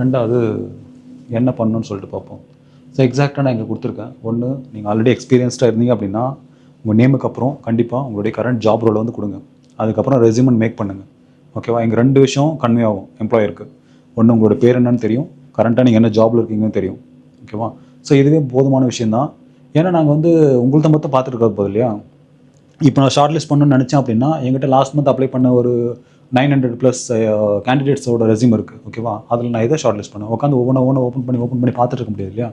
ரெண்டாவது என்ன பண்ணணும்னு சொல்லிட்டு பார்ப்போம். ஸோ எக்ஸாக்டாக நான் இங்கே கொடுத்துருக்கேன். ஒன்று, நீங்கள் ஆல்ரெடி எக்ஸ்பீரியன்ஸ்டாக இருந்தீங்க அப்படின்னா உங்கள் நேமுக்கு அப்புறம் கண்டிப்பாக உங்களுடைய கரண்ட் ஜாப் ரோலை வந்து கொடுங்க. அதுக்கப்புறம் ரெஸ்யூமெண்ட் மேக் பண்ணுங்கள். ஓகேவா? இங்கே 2 விஷயம் கன்வே ஆகும் எம்ப்ளாயருக்கு. ஒன்று, உங்களோட பேர் என்னன்னு தெரியும், கரண்ட்டாக நீங்கள் என்ன ஜாபில் இருக்கீங்கன்னு தெரியும். ஓகேவா? ஸோ இதுவே போதுமான விஷயந்தான். ஏன்னா நாங்கள் வந்து உங்கள்கிட்ட மட்டும் பார்த்துட்டு போது இல்லையா. இப்போ நான் ஷார்ட் லிஸ்ட் பண்ணணும்னு நினச்சேன் அப்படின்னா என்கிட்ட லாஸ்ட் மந்த் அப்ளை பண்ண ஒரு 900+ கேண்டிடேட்ஸோட ரெஸ்யூம் இருக்குது. ஓகேவா? அதில் நான் எதை ஷார்ட் லிஸ்ட் பண்ணேன்? உட்காந்து ஒவ்வொன்று ஓப்பன் பண்ணி பார்த்துட்டு இருக்க முடியாது இல்லையா.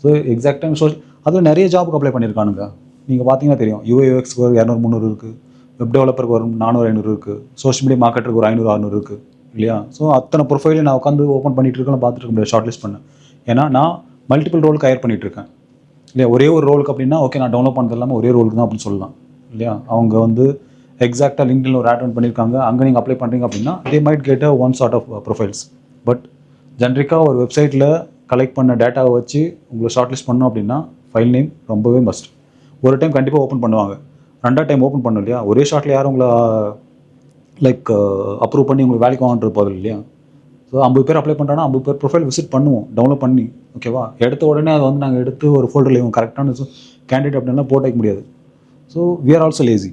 ஸோ எக்ஸாக்டாக அதில் நிறைய ஜாபுக்கு அப்ளை பண்ணியிருக்கானுங்க. நீங்கள் பார்த்தீங்கன்னா தெரியும். UIUXக்கு ஒரு 200-300 இருக்குது, வெப் டெவலப்பருக்கு ஒரு 400-500 இருக்குது, சோஷியல் மீடியா மார்க்கெட்டருக்கு ஒரு 500-600 இருக்குது இல்லையா. ஸோ அத்தனை ப்ரொஃபைலையும் நான் உட்காந்து ஓப்பன் பண்ணிட்டு இருக்கலாம், பார்த்துட்டு இருக்க முடியாது ஷார்ட் லிஸ்ட் பண்ணேன். ஏன்னா நான் மல்டிபிள் ரோலுக்கு ஹையர் பண்ணிகிட்ருக்கேன் இல்லையா. ஒரே ஒரு ரோலுக்கு அப்படின்னா ஓகே, நான் டவுன்லோட் பண்ணது இல்லாமல் ஒரே ரோலுக்கு தான் அப்படின்னு சொல்லலாம் இல்லையா. அவங்க வந்து எக்ஸாக்டாக லிங்க்டின்ல ஒரு ஆட் பண்ணியிருக்காங்க, அங்கே நீங்கள் அப்ளை பண்ணுறீங்க அப்படின்னா they might get a one sort of profiles. But ஜென்ரிக்காக ஒரு வெப்சைட்டில் கலெக்ட் பண்ண டேட்டாவை வச்சு உங்களை ஷார்ட் லிஸ்ட் பண்ணோம் அப்படின்னா ஃபைல் நேம் ரொம்பவே மஸ்ட். ஒரு டைம் கண்டிப்பாக ஓப்பன் பண்ணுவாங்க, 2வது டைம் ஓப்பன் பண்ணணும் இல்லையா. ஒரே ஷார்ட்டில் யாரும் உங்களை அப்ரூவ் பண்ணி உங்களுக்கு வேலைக்கு வாங்கிட்டு போதில்லை இல்லையா. ஸோ 50 பேர் அப்ளை பண்ணுறாங்கன்னா 50 பேர் ப்ரொஃபைல் விசிட் பண்ணுவோம் டவுன்லோட் பண்ணி. ஓகேவா? எடுத்த உடனே அதை வந்து நாங்கள் எடுத்து ஒரு ஃபோல்டரில் இவங்க கரெக்டான கேண்டிடேட் அப்படின்னா போட்டு வைக்க முடியாது. So we are also lazy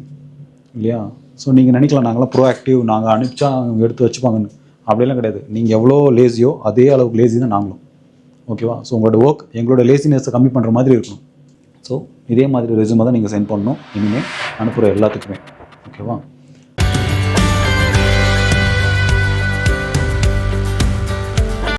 இல்லையா. ஸோ நீங்கள் நினைக்கலாம் நாங்களாம் ப்ரோஆக்டிவ், நாங்கள் அனுப்பிச்சா அவங்க எடுத்து வச்சுப்பாங்கன்னு. அப்படிலாம் கிடையாது. நீங்கள் எவ்வளோ லேசியோ அதே அளவுக்கு லேசி தான் நாங்களும். ஓகேவா? ஸோ உங்களோட ஒர்க் எங்களோட லேசினஸை கம்மி பண்ணுற மாதிரி இருக்கணும். ஸோ இதே மாதிரி ரெஸ்யூமை தான் நீங்கள் சென்ட் பண்ணணும் இனிமேல் அனுப்புகிற எல்லாத்துக்குமே. ஓகேவா?